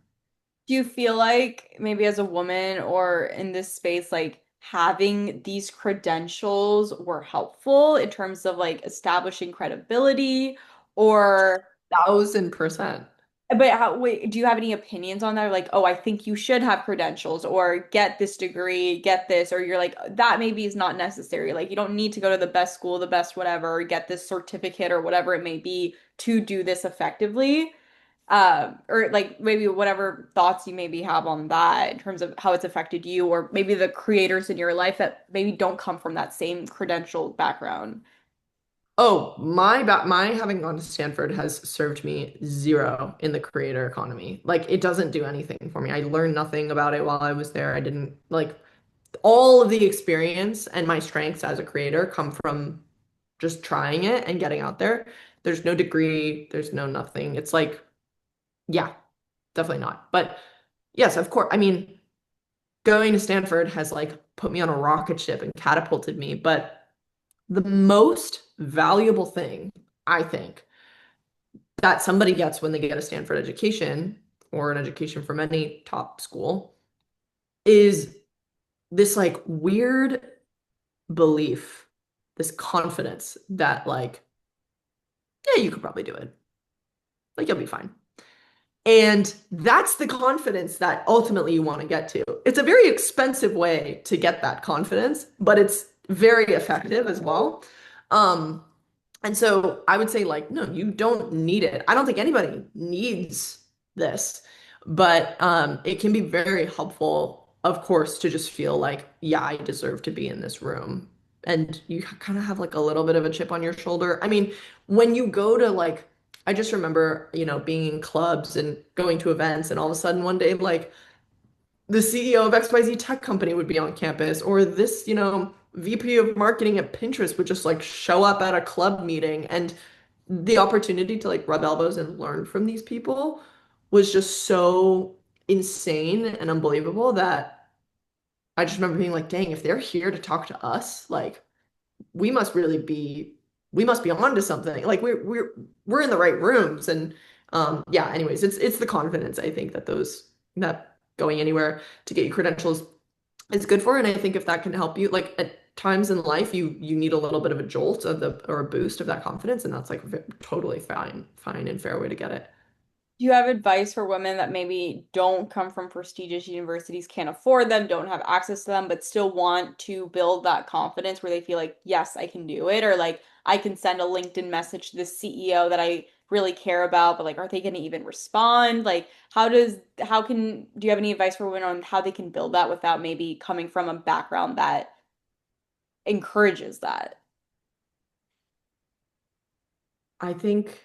Do you feel like maybe as a woman or in this space, like having these credentials were helpful in terms of like establishing credibility or 1,000%. but how, wait, do you have any opinions on that? Like, oh, I think you should have credentials or get this degree, get this, or you're like, that maybe is not necessary. Like, you don't need to go to the best school, the best whatever, or get this certificate or whatever it may be to do this effectively. Or like maybe whatever thoughts you maybe have on that in terms of how it's affected you, or maybe the creators in your life that maybe don't come from that same credential background. Oh, my having gone to Stanford has served me zero in the creator economy. Like it doesn't do anything for me. I learned nothing about it while I was there. I didn't like all of the experience and my strengths as a creator come from just trying it and getting out there. There's no degree, there's no nothing. It's like, yeah, definitely not. But yes, of course. I mean, going to Stanford has like put me on a rocket ship and catapulted me. But the most valuable thing, I think, that somebody gets when they get a Stanford education or an education from any top school is this like weird belief, this confidence that like, yeah, you could probably do it. Like you'll be fine. And that's the confidence that ultimately you want to get to. It's a very expensive way to get that confidence, but it's very effective as well. Um, and so I would say, like, no, you don't need it. I don't think anybody needs this. But it can be very helpful, of course, to just feel like, yeah, I deserve to be in this room. And you kind of have like a little bit of a chip on your shoulder. I mean, when you go to like, I just remember, being in clubs and going to events, and all of a sudden one day, like, the CEO of XYZ tech company would be on campus, or this, VP of marketing at Pinterest would just like show up at a club meeting. And the opportunity to like rub elbows and learn from these people was just so insane and unbelievable that I just remember being like, dang, if they're here to talk to us, like we must really be we must be on to something. Like we're in the right rooms. And yeah, anyways, it's the confidence I think that going anywhere to get your credentials is good for. And I think if that can help you, like at times in life, you need a little bit of a jolt of the or a boost of that confidence, and that's like totally fine and fair way to get it. Do you have advice for women that maybe don't come from prestigious universities, can't afford them, don't have access to them, but still want to build that confidence where they feel like, yes, I can do it, or like I can send a LinkedIn message to the CEO that I really care about, but like, are they going to even respond? Like, do you have any advice for women on how they can build that without maybe coming from a background that encourages that? I think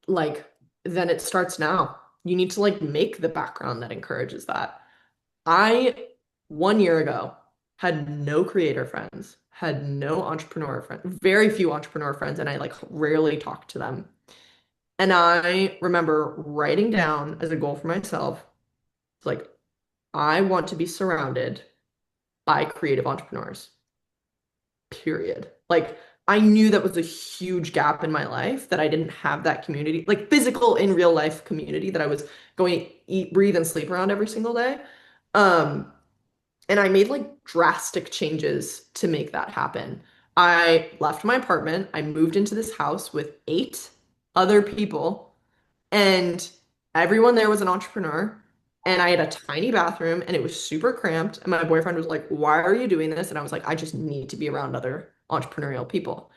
like then it starts now. You need to like make the background that encourages that. I 1 year ago had no creator friends, had no entrepreneur friends, very few entrepreneur friends, and I like rarely talked to them. And I remember writing down as a goal for myself, like, I want to be surrounded by creative entrepreneurs, period. Like, I knew that was a huge gap in my life that I didn't have that community, like physical in real life community that I was going to eat, breathe, and sleep around every single day. Um, and I made like drastic changes to make that happen. I left my apartment. I moved into this house with 8 other people, and everyone there was an entrepreneur. And I had a tiny bathroom, and it was super cramped. And my boyfriend was like, "Why are you doing this?" And I was like, "I just need to be around other entrepreneurial people."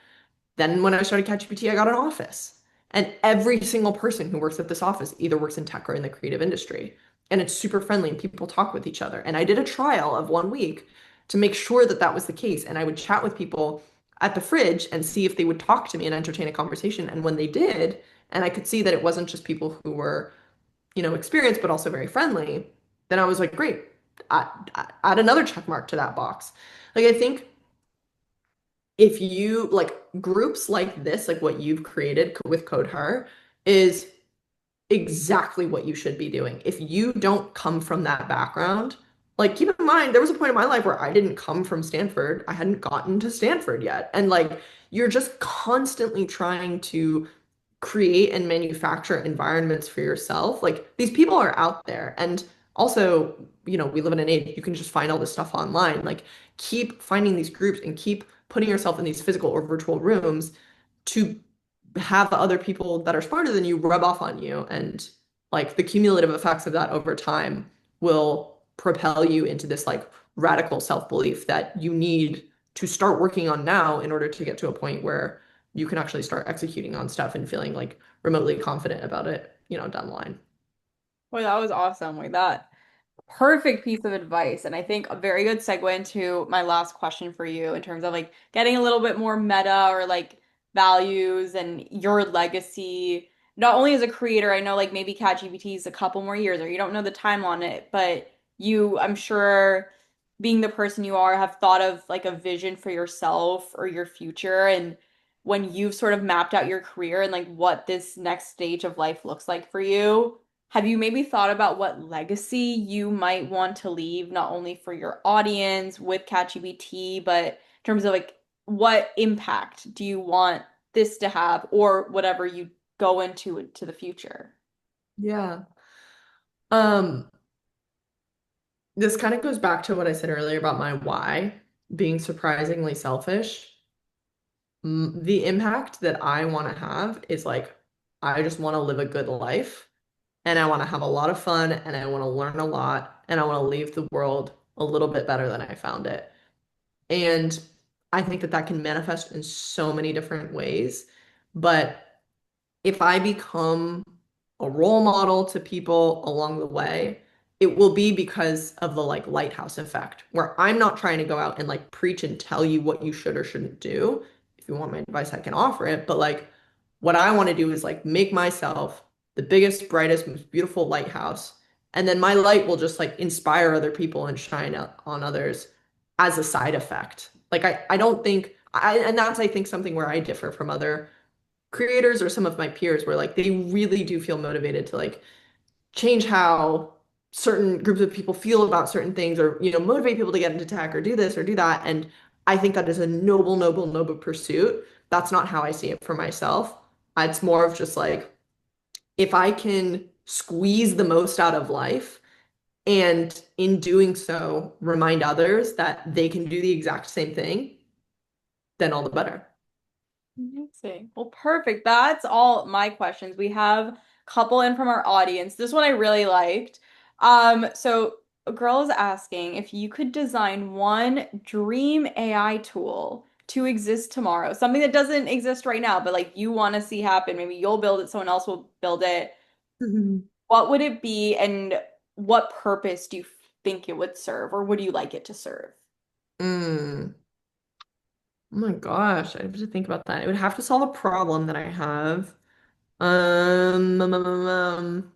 Then when I started CatGPT, I got an office. And every single person who works at this office either works in tech or in the creative industry. And it's super friendly and people talk with each other. And I did a trial of 1 week to make sure that that was the case. And I would chat with people at the fridge and see if they would talk to me and entertain a conversation. And when they did, and I could see that it wasn't just people who were, experienced, but also very friendly, then I was like, great, add another check mark to that box. Like, I think if you like groups like this, like what you've created with codeHER, is exactly what you should be doing. If you don't come from that background, like keep in mind, there was a point in my life where I didn't come from Stanford. I hadn't gotten to Stanford yet. And like you're just constantly trying to create and manufacture environments for yourself. Like these people are out there. And also, we live in an age you can just find all this stuff online. Like keep finding these groups and keep putting yourself in these physical or virtual rooms to have other people that are smarter than you rub off on you. And like the cumulative effects of that over time will propel you into this like radical self-belief that you need to start working on now in order to get to a point where you can actually start executing on stuff and feeling like remotely confident about it, down the line. Boy, that was awesome. Like that. Perfect piece of advice. And I think a very good segue into my last question for you in terms of like getting a little bit more meta or like values and your legacy. Not only as a creator, I know like maybe ChatGPT is a couple more years or you don't know the time on it, but I'm sure, being the person you are, have thought of like a vision for yourself or your future. And when you've sort of mapped out your career and like what this next stage of life looks like for you, have you maybe thought about what legacy you might want to leave, not only for your audience with ChatGPT, but in terms of like what impact do you want this to have or whatever you go into the future? Yeah. Um, this kind of goes back to what I said earlier about my why being surprisingly selfish. The impact that I want to have is like, I just want to live a good life, and I want to have a lot of fun, and I want to learn a lot, and I want to leave the world a little bit better than I found it. And I think that that can manifest in so many different ways. But if I become a role model to people along the way, it will be because of the like lighthouse effect, where I'm not trying to go out and like preach and tell you what you should or shouldn't do. If you want my advice, I can offer it. But like what I want to do is like make myself the biggest, brightest, most beautiful lighthouse. And then my light will just like inspire other people and shine on others as a side effect. Like I don't think and that's I think something where I differ from other creators or some of my peers where like they really do feel motivated to like change how certain groups of people feel about certain things or motivate people to get into tech or do this or do that. And I think that is a noble, noble, noble pursuit. That's not how I see it for myself. It's more of just like if I can squeeze the most out of life and in doing so remind others that they can do the exact same thing, then all the better. Amazing. Well, perfect. That's all my questions. We have a couple in from our audience. This one I really liked. So a girl is asking if you could design one dream AI tool to exist tomorrow, something that doesn't exist right now, but like you want to see happen. Maybe you'll build it, someone else will build it. Mhm. What would it be, and what purpose do you think it would serve, or would you like it to serve? Mm. Oh my gosh, I have to think about that. It would have to solve a problem that I have. Um, um, um, um,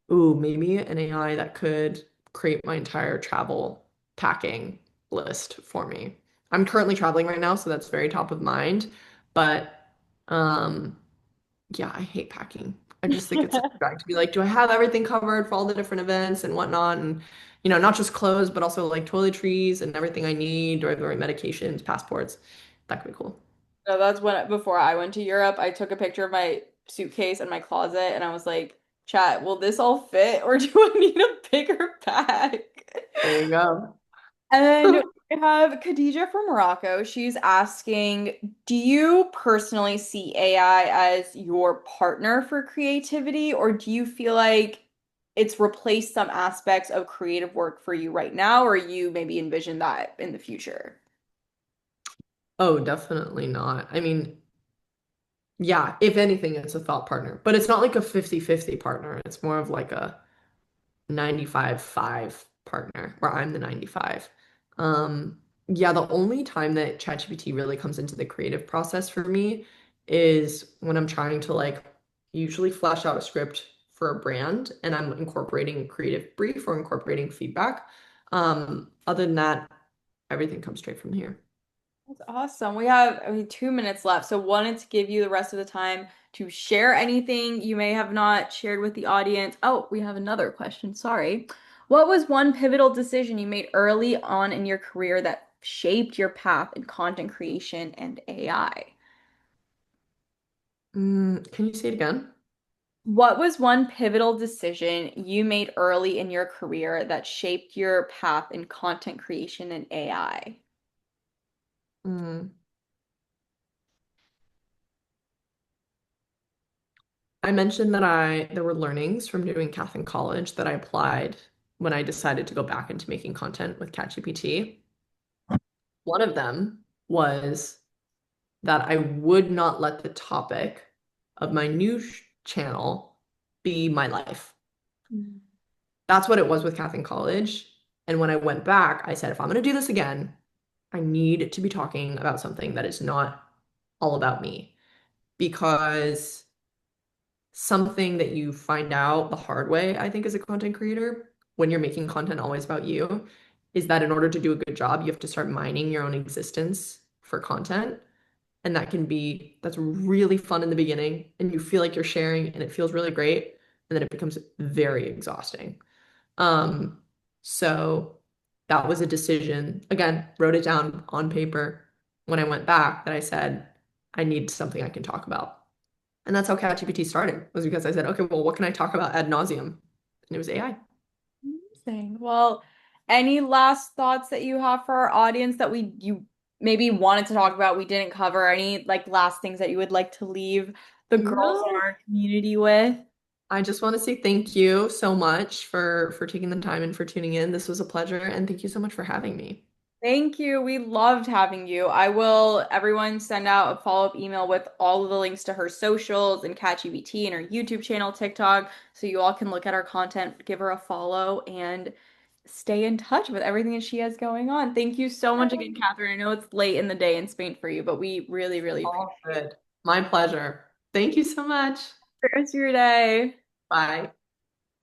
um, maybe an AI that could create my entire travel packing list for me. I'm currently traveling right now, so that's very top of mind. But um, yeah, I hate packing. I just think it's such a drag to be like, do I have everything covered for all the different events and whatnot? And not just clothes, but also like toiletries and everything I need. Do I have the right medications, passports? That could be cool. No, that's when before I went to Europe, I took a picture of my suitcase and my closet and I was like, chat, will this all fit or do I need a bigger bag? There you go. And then we have Khadija from Morocco. She's asking, do you personally see AI as your partner for creativity, or do you feel like it's replaced some aspects of creative work for you right now, or you maybe envision that in the future? Oh, definitely not. I mean, yeah, if anything, it's a thought partner, but it's not like a 50-50 partner. It's more of like a 95-5 partner where I'm the 95. Yeah, the only time that ChatGPT really comes into the creative process for me is when I'm trying to like usually flesh out a script for a brand and I'm incorporating a creative brief or incorporating feedback. Other than that, everything comes straight from here. That's awesome. We have, 2 minutes left, so wanted to give you the rest of the time to share anything you may have not shared with the audience. Oh, we have another question. Sorry. What was one pivotal decision you made early on in your career that shaped your path in content creation and AI? Can you say it again? What was one pivotal decision you made early in your career that shaped your path in content creation and AI? Mm. I mentioned that there were learnings from doing Cath in college that I applied when I decided to go back into making content with CatGPT. One of them was that I would not let the topic of my new channel be my life. That's what it was with Cath in college. And when I went back, I said, if I'm going to do this again, I need to be talking about something that is not all about me because something that you find out the hard way, I think, as a content creator, when you're making content always about you, is that in order to do a good job, you have to start mining your own existence for content. And that's really fun in the beginning, and you feel like you're sharing, and it feels really great. And then it becomes very exhausting. Um, so that was a decision. Again, wrote it down on paper when I went back that I said, I need something I can talk about. And that's how ChatGPT started, was because I said, okay, well, what can I talk about ad nauseum? And it was AI. Amazing. Well, any last thoughts that you have for our audience that you maybe wanted to talk about we didn't cover? Any like last things that you would like to leave the girls in No, our community with? I just want to say thank you so much for taking the time and for tuning in. This was a pleasure, and thank you so much for having me. Thank you. We loved having you. I will, everyone, send out a follow-up email with all of the links to her socials and CatGPT and her YouTube channel, TikTok, so you all can look at our content, give her a follow, and stay in touch with everything that she has going on. Thank you so much again, Catherine. I know it's late in the day in Spain for you, but we really, really appreciate All good. My pleasure. Thank you so much. the rest of your day. Bye.